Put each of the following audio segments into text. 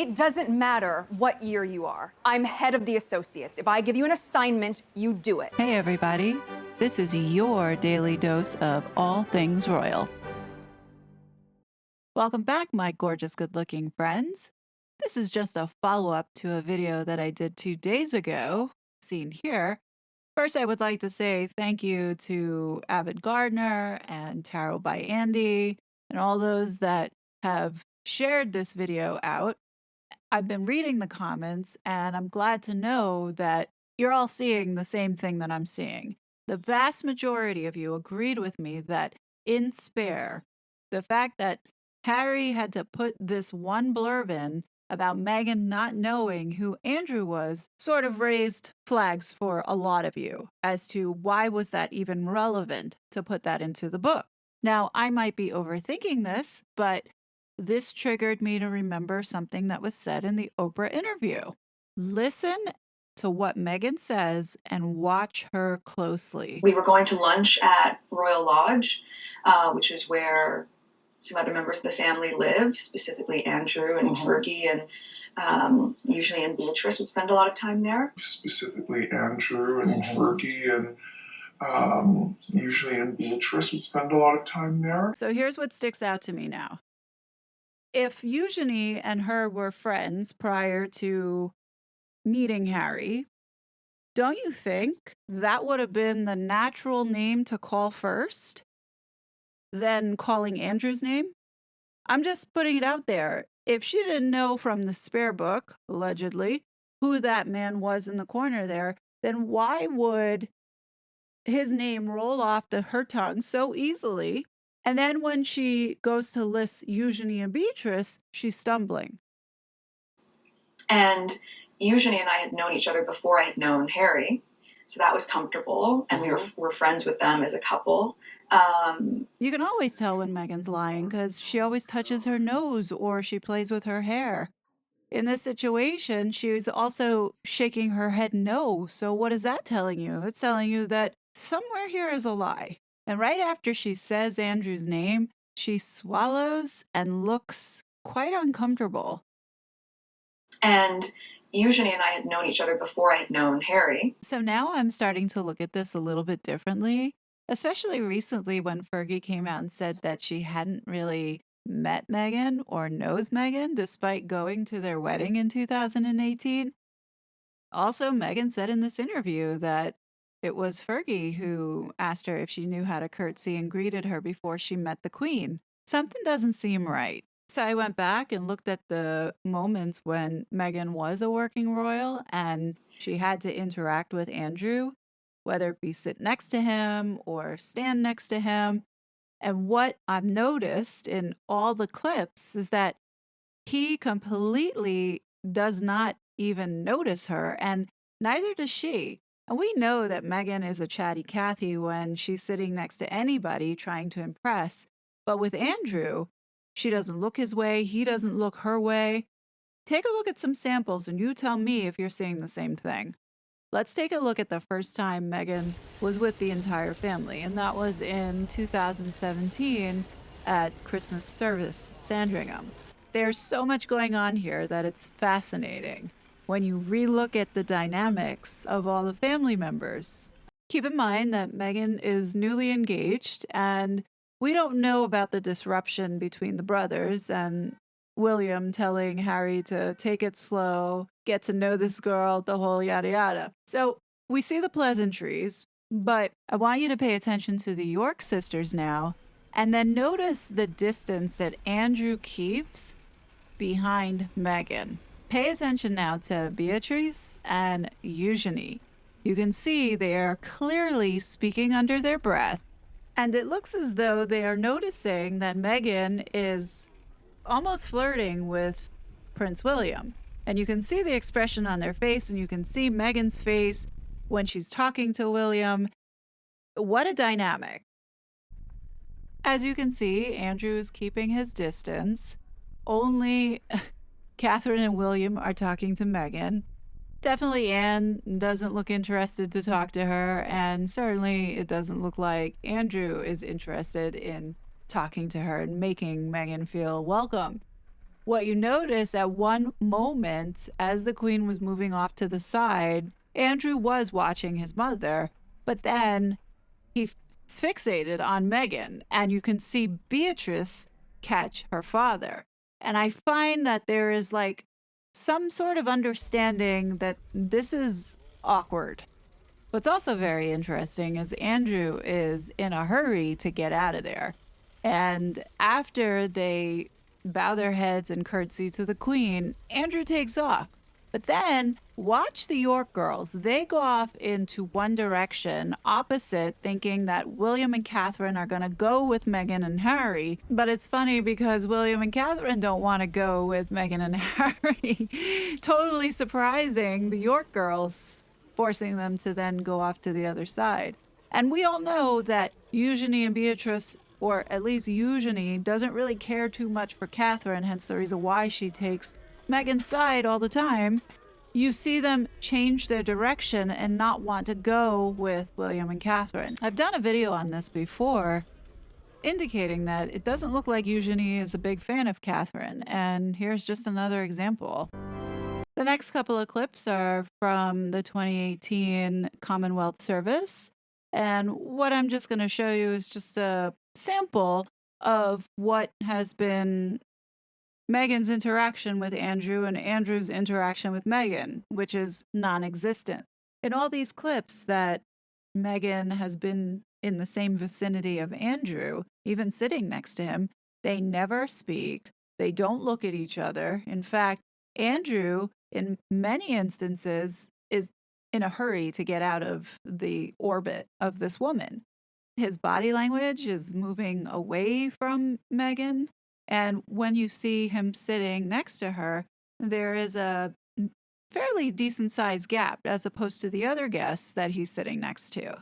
It doesn't matter what year you are. I'm head of the associates. If I give you an assignment, you do it. Hey everybody, this is your daily dose of all things royal. Welcome back, my gorgeous good-looking friends. This is just a follow-up to a video that I did 2 days ago, seen here. First, I would like to say thank you to Avid Gardner and Tarot by Andy and all those that have shared this video out. I've been reading the comments, and I'm glad to know that you're all seeing the same thing that I'm seeing. The vast majority of you agreed with me that in Spare, the fact that Harry had to put this one blurb in about Meghan not knowing who Andrew was sort of raised flags for a lot of you as to why was that even relevant to put that into the book. Now, I might be overthinking this, but this triggered me to remember something that was said in the Oprah interview. Listen to what Meghan says and watch her closely. We were going to lunch at Royal Lodge, which is where some other members of the family live, specifically Andrew and Fergie, and usually and Beatrice would spend a lot of time there. Specifically Andrew and Fergie and usually and Beatrice would spend a lot of time there. So here's what sticks out to me now. If Eugenie and her were friends prior to meeting Harry, don't you think that would have been the natural name to call first, than calling Andrew's name? I'm just putting it out there. If she didn't know from the Spare book, allegedly, who that man was in the corner there, then why would his name roll off her tongue so easily? And then when she goes to list Eugenie and Beatrice, she's stumbling. And Eugenie and I had known each other before I had known Harry, so that was comfortable, and we were friends with them as a couple. You can always tell when Meghan's lying because she always touches her nose or she plays with her hair. In this situation, she was also shaking her head no. So what is that telling you? It's telling you that somewhere here is a lie. And right after she says Andrew's name, she swallows and looks quite uncomfortable. And Eugenie and I had known each other before I had known Harry. So now I'm starting to look at this a little bit differently, especially recently when Fergie came out and said that she hadn't really met Meghan or knows Meghan despite going to their wedding in 2018. Also, Meghan said in this interview that it was Fergie who asked her if she knew how to curtsy and greeted her before she met the Queen. Something doesn't seem right. So I went back and looked at the moments when Meghan was a working royal and she had to interact with Andrew, whether it be sit next to him or stand next to him. And what I've noticed in all the clips is that he completely does not even notice her, and neither does she. And we know that Meghan is a chatty Cathy when she's sitting next to anybody trying to impress. But with Andrew, she doesn't look his way, he doesn't look her way. Take a look at some samples and you tell me if you're seeing the same thing. Let's take a look at the first time Meghan was with the entire family, and that was in 2017 at Christmas service at Sandringham. There's so much going on here that it's fascinating when you relook at the dynamics of all the family members. Keep in mind that Meghan is newly engaged, and we don't know about the disruption between the brothers and William telling Harry to take it slow, get to know this girl, the whole yada yada. So we see the pleasantries, but I want you to pay attention to the York sisters now, and then notice the distance that Andrew keeps behind Meghan. Pay attention now to Beatrice and Eugenie. You can see they are clearly speaking under their breath, and it looks as though they are noticing that Meghan is almost flirting with Prince William. And you can see the expression on their face, and you can see Meghan's face when she's talking to William. What a dynamic. As you can see, Andrew is keeping his distance. Only Catherine and William are talking to Meghan. Definitely Anne doesn't look interested to talk to her, and certainly it doesn't look like Andrew is interested in talking to her and making Meghan feel welcome. what you notice at one moment, as the Queen was moving off to the side, Andrew was watching his mother, but then he fixated on Meghan, and you can see Beatrice catch her father. And I find that there is like some sort of understanding that this is awkward. What's also very interesting is Andrew is in a hurry to get out of there. And after they bow their heads and curtsy to the Queen, Andrew takes off. But then watch the York girls. They go off into one direction, opposite, thinking that William and Catherine are going to go with Meghan and Harry. But it's funny because William and Catherine don't want to go with Meghan and Harry. Totally surprising the York girls, forcing them to then go off to the other side. And we all know that Eugenie and Beatrice, or at least Eugenie, doesn't really care too much for Catherine, hence the reason why she takes Meghan's side all the time. You see them change their direction and not want to go with William and Catherine. I've done a video on this before, indicating that it doesn't look like Eugenie is a big fan of Catherine, and here's just another example. The next couple of clips are from the 2018 Commonwealth service, and what I'm just going to show you is just a sample of what has been Meghan's interaction with Andrew and Andrew's interaction with Meghan, which is non-existent. In all these clips that Meghan has been in the same vicinity of Andrew, even sitting next to him, they never speak. They don't look at each other. In fact, Andrew, in many instances, is in a hurry to get out of the orbit of this woman. His body language is moving away from Meghan. And when you see him sitting next to her, there is a fairly decent sized gap as opposed to the other guests that he's sitting next to.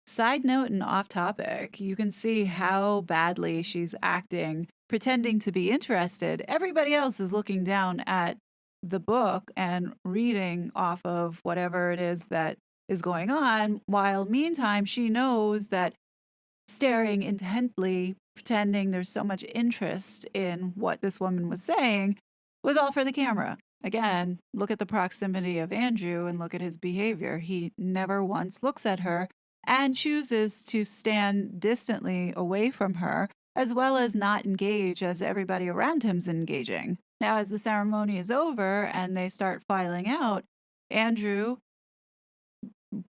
Side note and off topic, you can see how badly she's acting, pretending to be interested. Everybody else is looking down at the book and reading off of whatever it is that is going on, while meantime she knows that staring intently, pretending there's so much interest in what this woman was saying, was all for the camera. Again, look at the proximity of Andrew and look at his behavior. He never once looks at her and chooses to stand distantly away from her, as well as not engage as everybody around him's engaging. Now, as the ceremony is over and they start filing out, Andrew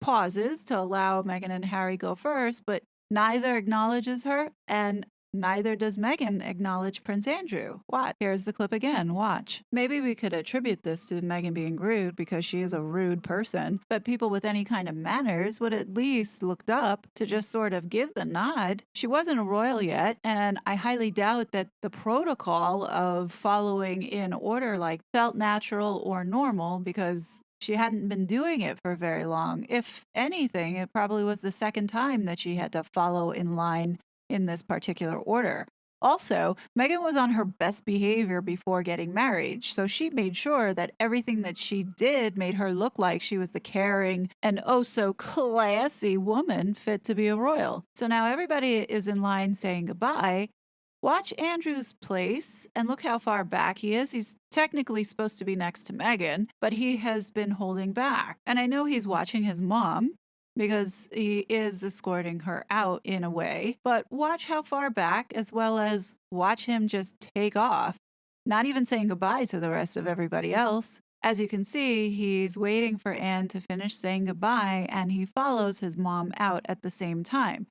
pauses to allow Meghan and Harry go first, but neither acknowledges her, and neither does Meghan acknowledge Prince Andrew. Watch. Here's the clip again. Watch. Maybe we could attribute this to Meghan being rude because she is a rude person, but people with any kind of manners would at least looked up to just sort of give the nod. She wasn't a royal yet, and I highly doubt that the protocol of following in order like felt natural or normal because she hadn't been doing it for very long. If anything, it probably was the second time that she had to follow in line in this particular order. Also, Meghan was on her best behavior before getting married, so she made sure that everything that she did made her look like she was the caring and oh so classy woman fit to be a royal. So now everybody is in line saying goodbye. Watch Andrew's place and look how far back he is. He's technically supposed to be next to Meghan, but he has been holding back. And I know he's watching his mom because he is escorting her out in a way, but watch how far back, as well as watch him just take off, not even saying goodbye to the rest of everybody else. As you can see, he's waiting for Anne to finish saying goodbye, and he follows his mom out at the same time.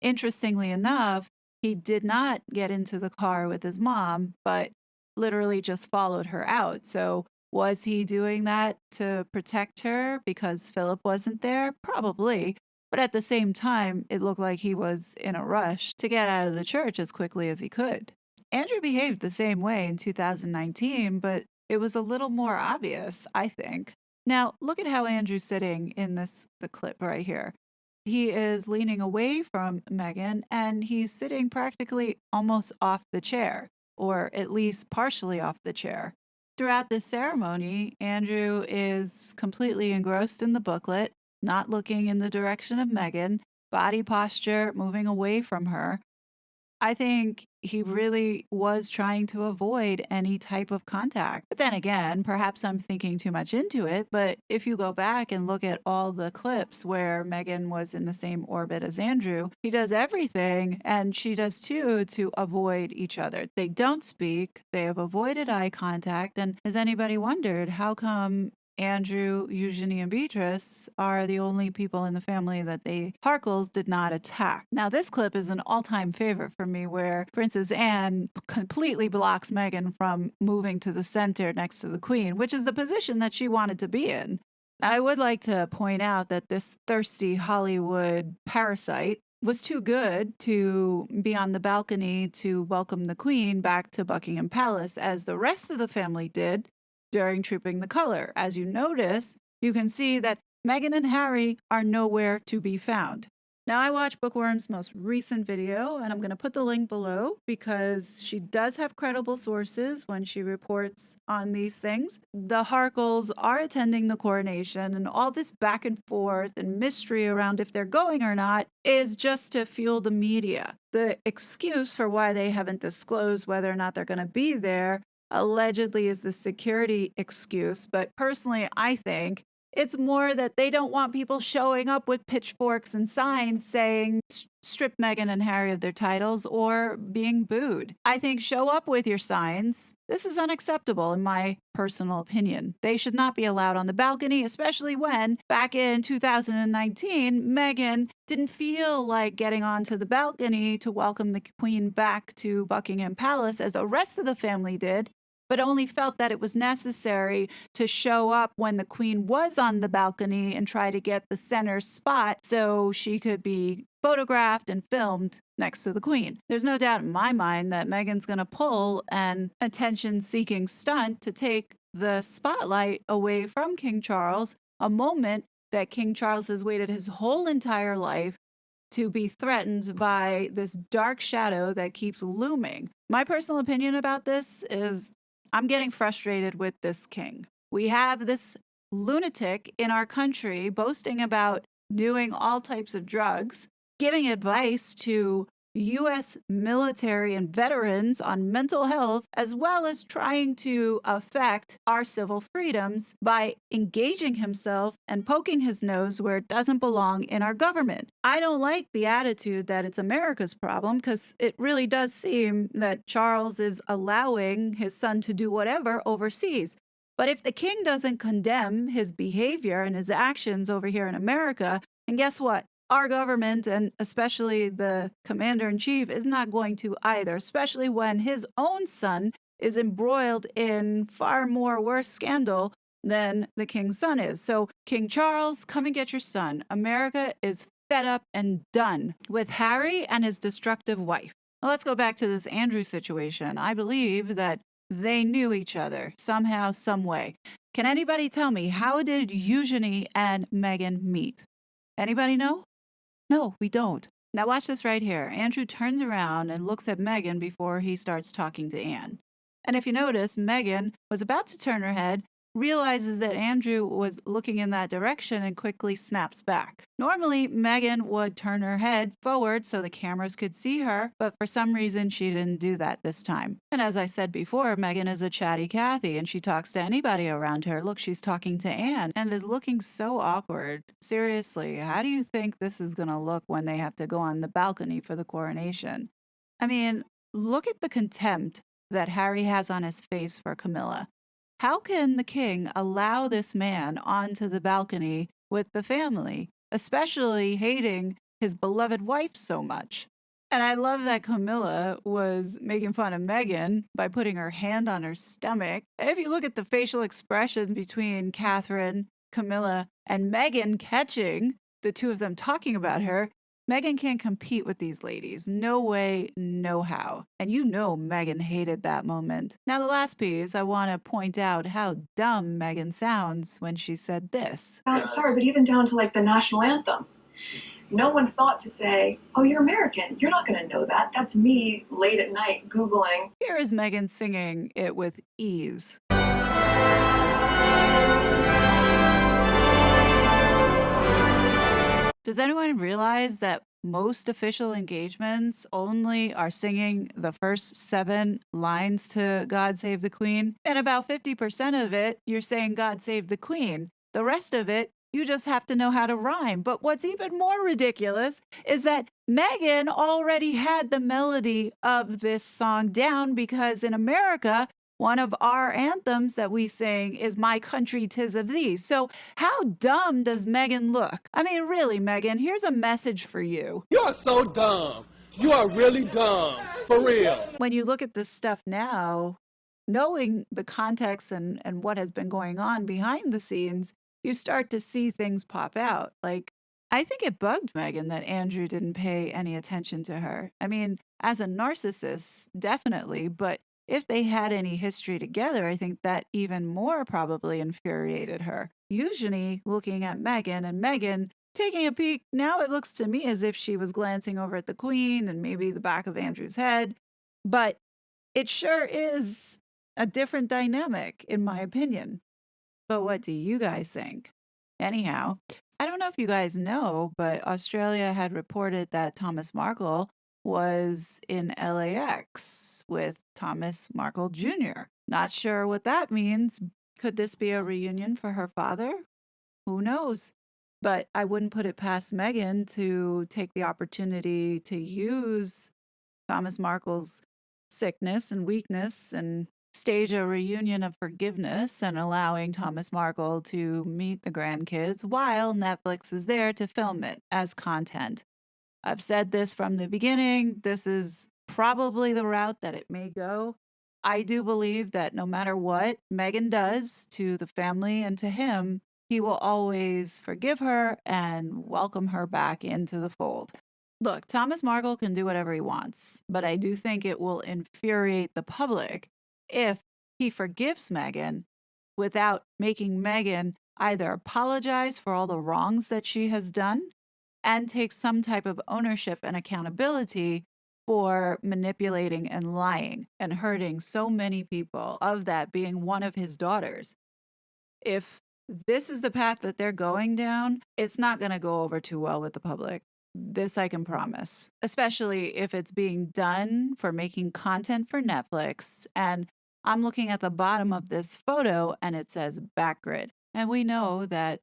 Interestingly enough, he did not get into the car with his mom, but literally just followed her out. So was he doing that to protect her because Philip wasn't there? Probably. But at the same time, it looked like he was in a rush to get out of the church as quickly as he could. Andrew behaved the same way in 2019, but it was a little more obvious, I think. Now, look at how Andrew's sitting in the clip right here. He is leaning away from Meghan, and he's sitting practically almost off the chair, or at least partially off the chair. Throughout this ceremony, Andrew is completely engrossed in the booklet, not looking in the direction of Meghan, body posture moving away from her. I think he really was trying to avoid any type of contact. But then again, perhaps I'm thinking too much into it. But if you go back and look at all the clips where Meghan was in the same orbit as Andrew, he does everything, and she does too, to avoid each other. They don't speak, they have avoided eye contact. And has anybody wondered how come Andrew, Eugenie, and Beatrice are the only people in the family that the Harkles did not attack? Now, this clip is an all-time favorite for me, where Princess Anne completely blocks Meghan from moving to the center next to the Queen, which is the position that she wanted to be in. I would like to point out that this thirsty Hollywood parasite was too good to be on the balcony to welcome the Queen back to Buckingham Palace, as the rest of the family did during Trooping the Color. As you notice, you can see that Meghan and Harry are nowhere to be found. Now, I watched Bookworm's most recent video, and I'm going to put the link below because she does have credible sources when she reports on these things. The Harkles are attending the coronation, and all this back and forth and mystery around if they're going or not is just to fuel the media. The excuse for why they haven't disclosed whether or not they're going to be there allegedly is the security excuse, but personally, I think it's more that they don't want people showing up with pitchforks and signs saying strip Meghan and Harry of their titles or being booed. I think show up with your signs. This is unacceptable in my personal opinion. They should not be allowed on the balcony, especially when back in 2019, Meghan didn't feel like getting onto the balcony to welcome the Queen back to Buckingham Palace as the rest of the family did, but only felt that it was necessary to show up when the Queen was on the balcony and try to get the center spot so she could be photographed and filmed next to the Queen. There's no doubt in my mind that Meghan's going to pull an attention-seeking stunt to take the spotlight away from King Charles, a moment that King Charles has waited his whole entire life to be threatened by this dark shadow that keeps looming. My personal opinion about this is I'm getting frustrated with this king. We have this lunatic in our country boasting about doing all types of drugs, giving advice to U.S. military and veterans on mental health, as well as trying to affect our civil freedoms by engaging himself and poking his nose where it doesn't belong in our government. I don't like the attitude that it's America's problem, because it really does seem that Charles is allowing his son to do whatever overseas. But if the king doesn't condemn his behavior and his actions over here in America, and guess what? Our government, and especially the commander-in-chief, is not going to either, especially when his own son is embroiled in far more worse scandal than the king's son is. So, King Charles, come and get your son. America is fed up and done with Harry and his destructive wife. Now, let's go back to this Andrew situation. I believe that they knew each other somehow, some way. Can anybody tell me, how did Eugenie and Meghan meet? Anybody know? No, we don't. Now watch this right here. Andrew turns around and looks at Meghan before he starts talking to Anne. And if you notice, Meghan was about to turn her head, realizes that Andrew was looking in that direction, and quickly snaps back. Normally, Meghan would turn her head forward so the cameras could see her, but for some reason, she didn't do that this time. And as I said before, Meghan is a chatty Cathy, and she talks to anybody around her. Look, she's talking to Anne and is looking so awkward. Seriously, how do you think this is going to look when they have to go on the balcony for the coronation? I mean, look at the contempt that Harry has on his face for Camilla. How can the king allow this man onto the balcony with the family, especially hating his beloved wife so much? And I love that Camilla was making fun of Meghan by putting her hand on her stomach. And if you look at the facial expressions between Catherine, Camilla, and Meghan catching the two of them talking about her, Meghan can't compete with these ladies. No way, no how. And you know Meghan hated that moment. Now, the last piece, I want to point out how dumb Meghan sounds when she said this. Sorry, but even down to like the national anthem. No one thought to say, oh, you're American. You're not going to know that. That's me late at night Googling. Here is Meghan singing it with ease. Does anyone realize that most official engagements only are singing the first 7 lines to God Save the Queen. And about 50% of it, you're saying God Save the Queen. The rest of it, you just have to know how to rhyme. But what's even more ridiculous is that Meghan already had the melody of this song down because in America, one of our anthems that we sing is My Country 'Tis of Thee. So how dumb does Meghan look? I mean, really, Meghan, here's a message for you. You are so dumb. You are really dumb. For real. When you look at this stuff now, knowing the context and what has been going on behind the scenes, you start to see things pop out. Like, I think it bugged Meghan that Andrew didn't pay any attention to her. I mean, as a narcissist, definitely, but if they had any history together, I think that even more probably infuriated her. Usually, looking at Meghan and Meghan taking a peek, now it looks to me as if she was glancing over at the Queen and maybe the back of Andrew's head. But it sure is a different dynamic, in my opinion. But what do you guys think? Anyhow, I don't know if you guys know, but Australia had reported that Thomas Markle was in LAX with Thomas Markle Jr. Not sure what that means. Could this be a reunion for her father? Who knows? But I wouldn't put it past Meghan to take the opportunity to use Thomas Markle's sickness and weakness and stage a reunion of forgiveness and allowing Thomas Markle to meet the grandkids while Netflix is there to film it as content. I've said this from the beginning. This is probably the route that it may go. I do believe that no matter what Meghan does to the family and to him, he will always forgive her and welcome her back into the fold. Look, Thomas Markle can do whatever he wants, but I do think it will infuriate the public if he forgives Meghan without making Meghan either apologize for all the wrongs that she has done and take some type of ownership and accountability for manipulating and lying and hurting so many people, of that being one of his daughters. If this is the path that they're going down, it's not going to go over too well with the public. This I can promise, especially if it's being done for making content for Netflix. And I'm looking at the bottom of this photo and it says backgrid. And we know that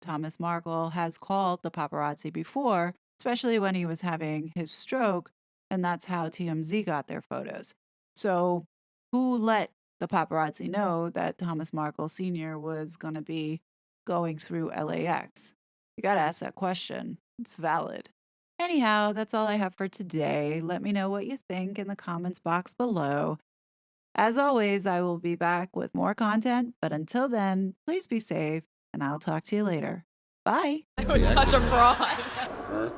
Thomas Markle has called the paparazzi before, especially when he was having his stroke. And that's how TMZ got their photos. So who let the paparazzi know that Thomas Markle Sr. was going to be going through LAX? You got to ask that question. It's valid. Anyhow, that's all I have for today. Let me know what you think in the comments box below. As always, I will be back with more content, but until then, please be safe, and I'll talk to you later. Bye. It was such a fraud.